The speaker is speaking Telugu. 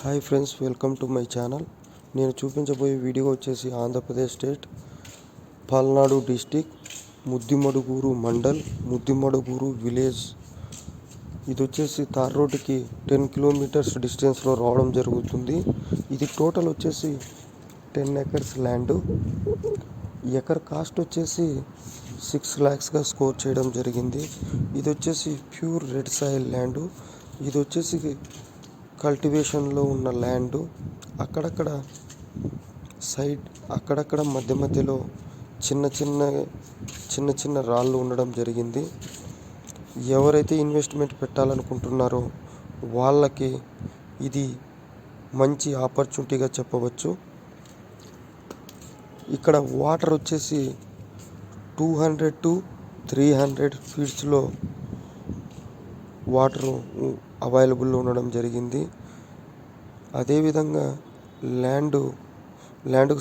Hi friends, welcome to my channel. నేను చూపించబోయే వీడియో వచ్చేసి Andhra Pradesh state Palnadu district Muddimaduguru mandal Muddimaduguru village. ఇది వచ్చేసి తార్ రోడ్డుకి 10 కిలోమీటర్స్ డిస్టెన్స్లో రావడం జరుగుతుంది. ఇది టోటల్ వచ్చేసి 10 ఎకర్స్ ల్యాండ్. ఎకర్ కాస్ట్ వచ్చేసి 6 lakhsగా స్కోర్ చేయడం జరిగింది. ఇది వచ్చేసి ప్యూర్ రెడ్ సాయిల్ ల్యాండ్. ఇది వచ్చేసి కల్టివేషన్లో ఉన్న ల్యాండ్. అక్కడక్కడ మధ్యలో చిన్న చిన్న రాళ్ళు ఉండడం జరిగింది. ఎవరైతే ఇన్వెస్ట్మెంట్ పెట్టాలనుకుంటున్నారో వాళ్ళకి ఇది మంచి ఆపర్చునిటీగా చెప్పవచ్చు. ఇక్కడ వాటర్ వచ్చేసి 200 to 300 ఫీట్స్లో వాటరు అవైలబుల్లో ఉండడం జరిగింది. అదేవిధంగా ల్యాండ్కు